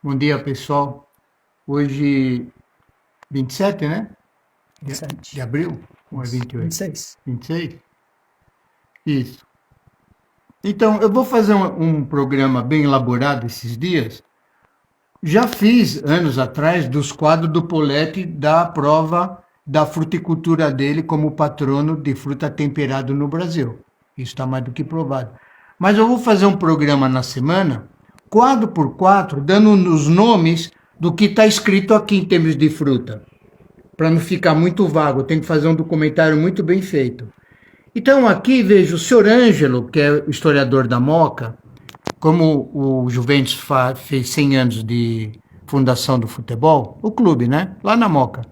Bom dia, pessoal. Hoje, 27, né? De 27. abril? Ou é 28? 26. 26? Isso. Então, eu vou fazer um programa bem elaborado esses dias. Já fiz, anos atrás, dos quadros do Poletti da prova da fruticultura dele como patrono de fruta temperada no Brasil. Isso está mais do que provado. Mas eu vou fazer um programa na semana, quadro por quadro, dando os nomes do que está escrito aqui em termos de fruta. Para não ficar muito vago, eu tenho que fazer um documentário muito bem feito. Então aqui vejo o senhor Ângelo, que é o historiador da Moca, como o Juventus fez 100 anos de fundação do futebol, o clube, né? Lá na Moca.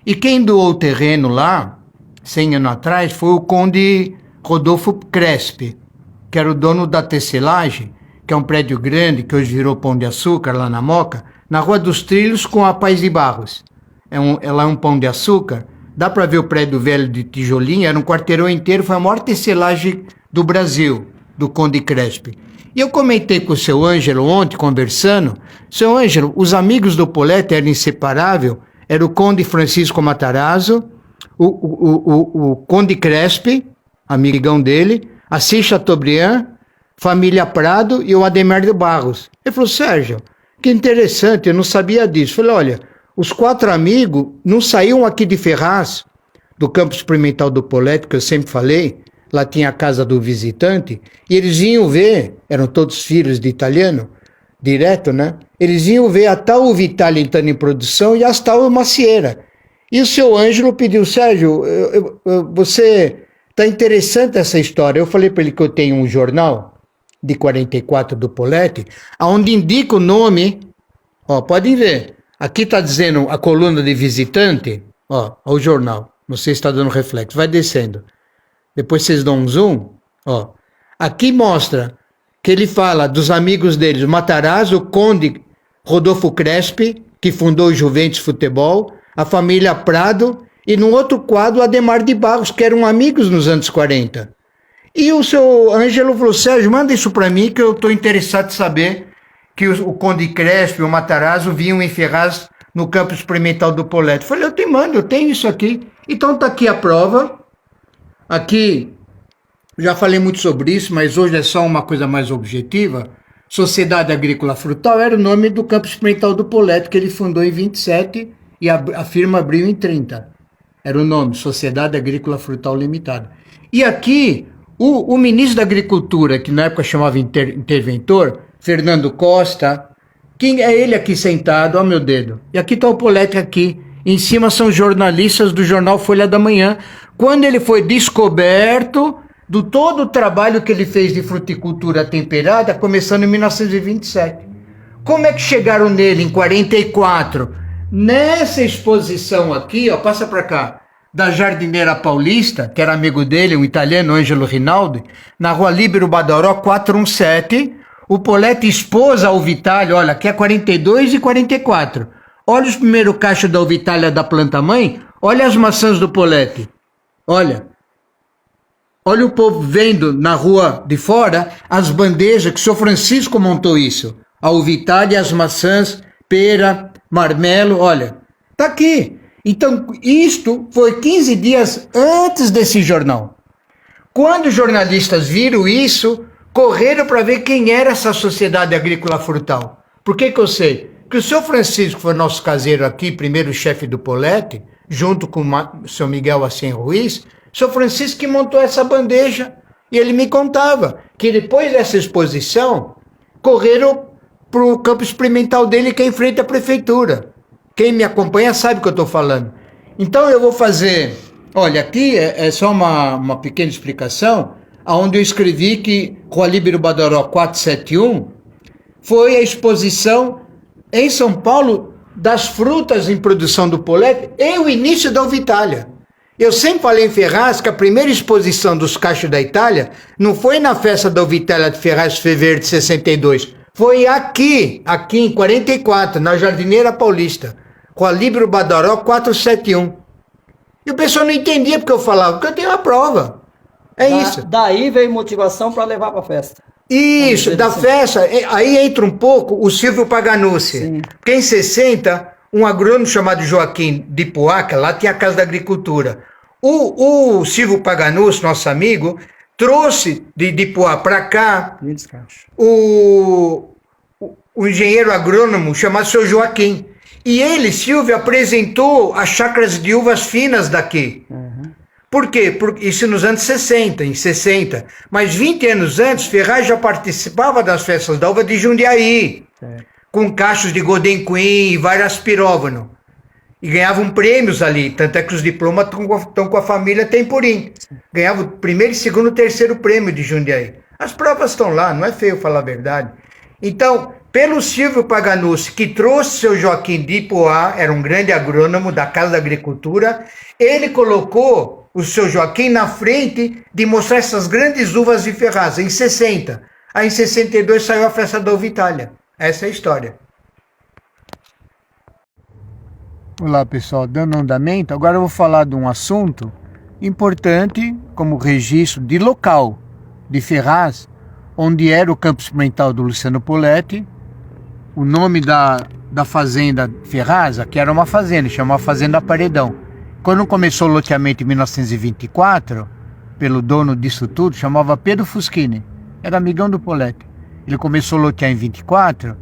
E quem doou o terreno lá, 100 anos atrás, foi o conde Rodolfo Crespi, que era o dono da Tecelagem, que é um prédio grande, que hoje virou Pão de Açúcar, lá na Moca, na Rua dos Trilhos com a Paz de Barros. Lá é um Pão de Açúcar, dá para ver o prédio velho de tijolinho, era um quarteirão inteiro, foi a maior tecelagem do Brasil, do conde Crespi. E eu comentei com o seu Ângelo ontem, conversando, seu Ângelo, os amigos do Poletti eram inseparáveis, era o conde Francisco Matarazzo, o conde Crespi, amigão dele, Assis Chateaubriand, família Prado e o Ademar de Barros. Ele falou, Sérgio, que interessante, eu não sabia disso. Eu falei, olha, os 4 amigos não saíam aqui de Ferraz, do campo experimental do Poletti, que eu sempre falei, lá tinha a casa do visitante, e eles iam ver, eram todos filhos de italiano, direto, né? Eles iam ver a tal Vitale entrando em produção e a tal Macieira. E o seu Ângelo pediu, Sérgio, você, tá interessante essa história. Eu falei para ele que eu tenho um jornal de 44 do Poletti, onde indica o nome, ó, podem ver, aqui está dizendo a coluna de visitante, ó, o jornal, não sei se está dando reflexo, vai descendo. Depois vocês dão um zoom, ó. Aqui mostra que ele fala dos amigos deles, o Matarazzo, o conde Rodolfo Crespi, que fundou o Juventus Futebol, a família Prado, e num outro quadro, o Ademar de Barros, que eram amigos nos anos 40. E o seu Ângelo falou, Sérgio, manda isso para mim, que eu estou interessado em saber que o conde Crespi e o Matarazzo vinham em Ferraz no campo experimental do Poletti. Eu falei, eu te mando, eu tenho isso aqui. Então tá aqui a prova. Aqui, já falei muito sobre isso, mas hoje é só uma coisa mais objetiva. Sociedade Agrícola Frutal era o nome do campo experimental do Poletti, que ele fundou em 27 e a firma abriu em 30. Era o nome, Sociedade Agrícola Frutal Limitada. E aqui, o ministro da Agricultura, que na época chamava interventor, Fernando Costa, quem é ele aqui sentado, ó meu dedo. E aqui está o Poletti aqui. Em cima são jornalistas do jornal Folha da Manhã. Quando ele foi descoberto do todo o trabalho que ele fez de fruticultura temperada, começando em 1927. Como é que chegaram nele em 44? Nessa exposição aqui, ó, passa para cá, da Jardineira Paulista, que era amigo dele, um italiano, Angelo Rinaldi, na Rua Líbero Badaró 417, o Poletti expôs a Vitale, olha, aqui é 42 e 44. Olha os primeiros cachos da Vitália da planta-mãe, olha as maçãs do Poletti. Olha o povo vendo na rua de fora as bandejas que o senhor Francisco montou isso. A Vitália, as maçãs, pera, marmelo, olha. Tá aqui. Então, isto foi 15 dias antes desse jornal. Quando os jornalistas viram isso, correram para ver quem era essa Sociedade Agrícola Frutal. Por que eu sei? Porque o senhor Francisco foi nosso caseiro aqui, primeiro chefe do Poletti, junto com o seu Miguel Assim Ruiz. O senhor Francisco que montou essa bandeja. E ele me contava que depois dessa exposição, correram para o campo experimental dele, que é em frente à prefeitura. Quem me acompanha sabe o que eu estou falando. Então eu vou fazer... Olha, aqui é só uma pequena explicação, onde eu escrevi que Rua Líbero Badaró 471 foi a exposição em São Paulo das frutas em produção do Poletti e o início da Vitália. Eu sempre falei em Ferraz que a primeira exposição dos cachos da Itália não foi na festa da Vitália de Ferraz, fevereiro de 62. Foi aqui em 44, na Jardineira Paulista, com a Líbero Badaró 471. E o pessoal não entendia porque eu falava, porque eu tenho a prova. É isso. Daí veio motivação para levar para a festa. Isso, da festa, aí entra um pouco o Silvio Paganucci. Sim. Porque em 60, um agrônomo chamado Joaquim de Poá, que lá tinha a Casa da Agricultura. O Silvio Paganucci, nosso amigo, trouxe de Poá para cá o engenheiro agrônomo chamado seu Joaquim. E ele, Silvio, apresentou as chácaras de uvas finas daqui. Por quê? Isso nos anos 60, em 60. Mas 20 anos antes, Ferraz já participava das festas da uva de Jundiaí, com cachos de Golden Queen e várias pirógono. E ganhavam prêmios ali, tanto é que os diplomas estão com a família Temporim. Ganhavam o primeiro, segundo, terceiro prêmio de Jundiaí. As provas estão lá, não é feio falar a verdade. Então, pelo Silvio Paganucci, que trouxe seu Joaquim de Ipoá, era um grande agrônomo da Casa da Agricultura, ele colocou o seu Joaquim na frente de mostrar essas grandes uvas de Ferraz, em 60. Aí em 62 saiu a festa da Uva Itália. Essa é a história. Olá pessoal, dando andamento, agora eu vou falar de um assunto importante como registro de local de Ferraz, onde era o campo experimental do Luciano Poletti. O nome da fazenda Ferraz, aqui era uma fazenda, chamava Fazenda Paredão. Quando começou o loteamento em 1924, pelo dono disso tudo, chamava Pedro Fuschini, era amigão do Poletti. Ele começou a lotear em 24,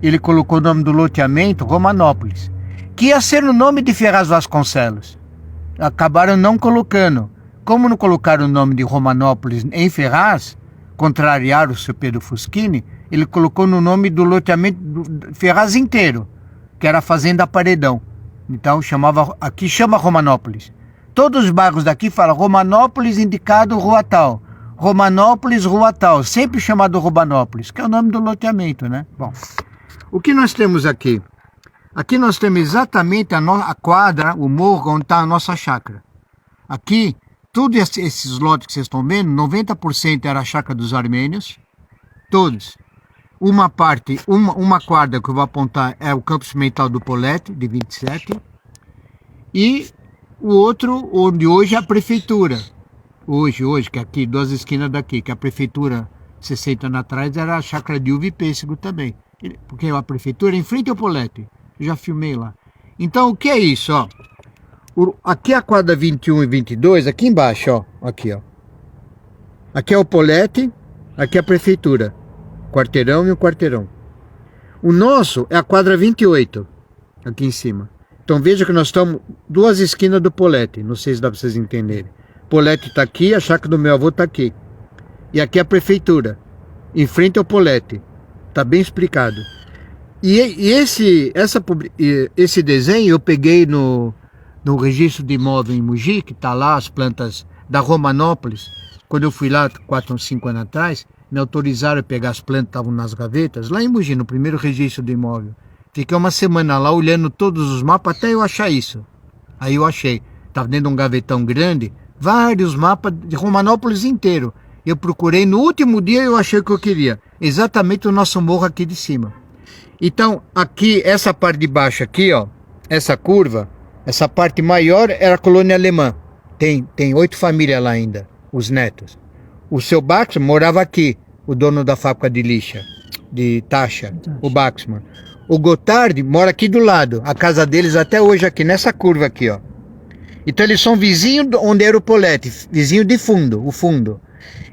ele colocou o nome do loteamento Romanópolis, que ia ser o nome de Ferraz Vasconcelos. Acabaram não colocando. Como não colocaram o nome de Romanópolis em Ferraz, contrariaram o seu Pedro Fuschini, ele colocou no nome do loteamento do Ferraz inteiro, que era a Fazenda Paredão. Então aqui chama Romanópolis. Todos os bairros daqui falam Romanópolis indicado rua tal. Romanópolis, rua tal. Sempre chamado Romanópolis, que é o nome do loteamento, né? Bom, o que nós temos aqui? Aqui nós temos exatamente a quadra, o morro onde está a nossa chácara. Aqui, todos esses lotes que vocês estão vendo, 90% era a chácara dos armênios. Todos. Uma quadra que eu vou apontar é o campo experimental do Poletti, de 27. E o outro, onde hoje é a prefeitura. Hoje, que é aqui, duas esquinas daqui, que a prefeitura, 60 anos atrás, era a chácara de uva e pêssego também. Porque a prefeitura é em frente ao Poletti. Eu já filmei lá. Então, o que é isso, ó? Aqui é a quadra 21 e 22, aqui embaixo, ó. Aqui, ó. Aqui é o Poletti, aqui é a prefeitura. Quarteirão e o quarteirão. O nosso é a quadra 28, aqui em cima. Então veja que nós estamos duas esquinas do Poletti, não sei se dá para vocês entenderem. Poletti está aqui, a chácara do meu avô está aqui. E aqui é a prefeitura, em frente ao Poletti. Está bem explicado. E esse desenho eu peguei no registro de imóvel em Mogi, que está lá as plantas da Romanópolis. Quando eu fui lá 4 ou 5 anos atrás, me autorizaram a pegar as plantas que estavam nas gavetas, lá em Mogi, no primeiro registro de imóvel. Fiquei uma semana lá olhando todos os mapas até eu achar isso. Aí eu achei. Estava dentro de um gavetão grande, vários mapas de Romanópolis inteiro. Eu procurei, no último dia eu achei o que eu queria. Exatamente o nosso morro aqui de cima. Então, aqui, essa parte de baixo aqui, ó, essa curva, essa parte maior era a colônia alemã. Tem 8 famílias lá ainda, os netos. O seu Baxman morava aqui, o dono da fábrica de lixa, de taxa, o Baxman. O Gotthard mora aqui do lado, a casa deles até hoje aqui, nessa curva aqui, ó. Então eles são vizinhos onde era o Poletti, vizinho de fundo, o fundo.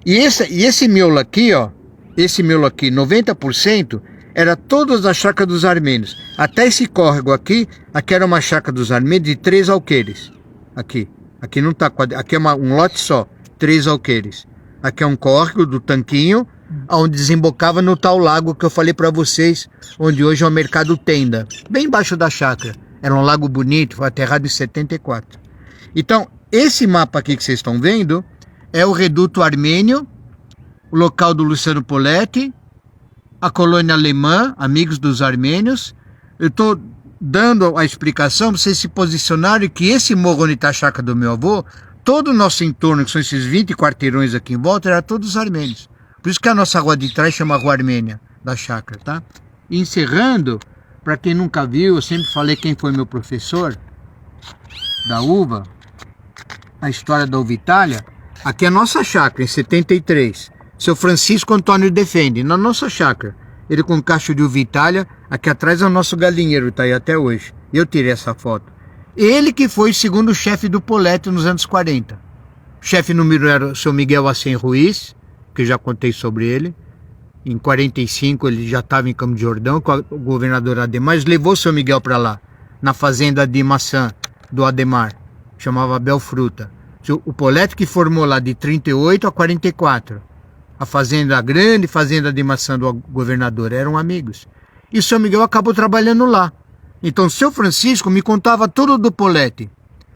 E esse miolo aqui, ó, esse miolo aqui, 90%, era todas as chácaras dos armênios. Até esse córrego aqui era uma chácara dos armênios de 3 alqueires. Aqui não tá, aqui é um lote só, 3 alqueires. Aqui é um córrego do Tanquinho, onde desembocava no tal lago que eu falei para vocês, onde hoje é o Mercado Tenda, bem embaixo da chácara. Era um lago bonito, foi aterrado em 74. Então, esse mapa aqui que vocês estão vendo é o Reduto Armênio, o local do Luciano Poletti, a colônia alemã, amigos dos armênios. Eu estou dando a explicação para vocês se posicionarem que esse morro onde está a chácara do meu avô, todo o nosso entorno, que são esses 20 quarteirões aqui em volta, era todos armênios. Por isso que a nossa rua de trás chama Rua Armênia, da chácara, tá? E encerrando, para quem nunca viu, eu sempre falei quem foi meu professor da uva, a história da uva Itália. Aqui é a nossa chácara, em 73. Seu Francisco Antônio defende, na nossa chácara. Ele com cacho de uva Itália, aqui atrás é o nosso galinheiro, tá aí até hoje. Eu tirei essa foto. Ele que foi o segundo chefe do Poletti nos anos 40. O chefe número era o seu Miguel Acen Ruiz, que eu já contei sobre ele. Em 45 ele já estava em Campos do Jordão com o governador Ademar. Mas levou o seu Miguel para lá, na fazenda de maçã do Ademar, chamava Belfruta. O Poletti que formou lá de 38 a 44. A fazenda grande, fazenda de maçã do governador, eram amigos. E o seu Miguel acabou trabalhando lá. Então o seu Francisco me contava tudo do Poletti,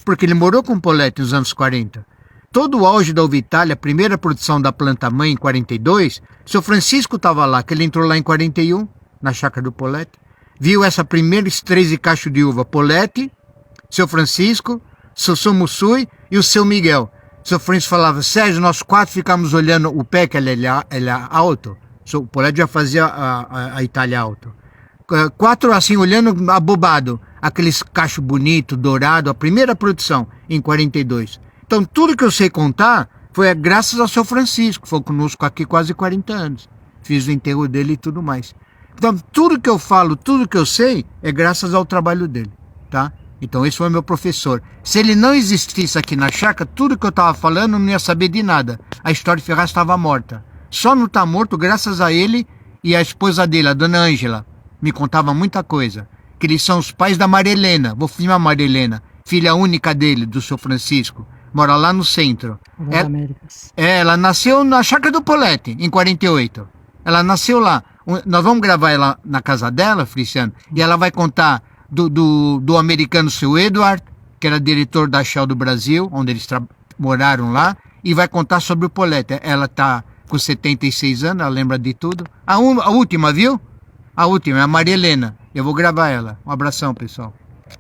porque ele morou com o Poletti nos anos 40. Todo o auge da uva Itália, a primeira produção da planta-mãe em 42, o seu Francisco estava lá, que ele entrou lá em 41, na chácara do Poletti. Viu essa primeira 13 cachos de uva, Poletti, seu Francisco, seu Mussui e o seu Miguel. Seu Francisco falava, Sérgio, nós quatro ficamos olhando o pé, que ele é alto. O Poletti já fazia a Itália alto. Quatro assim, olhando abobado, aqueles cachos bonitos, dourado, a primeira produção em 42. Então tudo que eu sei contar foi graças ao seu Francisco, foi conosco aqui quase 40 anos. Fiz o enterro dele e tudo mais. Então tudo que eu falo, tudo que eu sei é graças ao trabalho dele, tá? Então esse foi meu professor. Se ele não existisse aqui na chácara, tudo que eu estava falando eu não ia saber de nada. A história de Ferraz estava morta. Só não está morto graças a ele e a esposa dele, a dona Ângela. Me contava muita coisa. Que eles são os pais da Maria Helena. Vou filmar a Maria Helena, filha única dele, do seu Francisco. Mora lá no centro. Ela nasceu na chácara do Poletti, em 48. Ela nasceu lá. Nós vamos gravar ela na casa dela, Feliciano, e ela vai contar do americano seu Edward, que era diretor da Shell do Brasil, onde eles moraram lá, e vai contar sobre o Poletti. Ela está com 76 anos, ela lembra de tudo. A última, viu? A última é a Maria Helena. Eu vou gravar ela. Um abração, pessoal.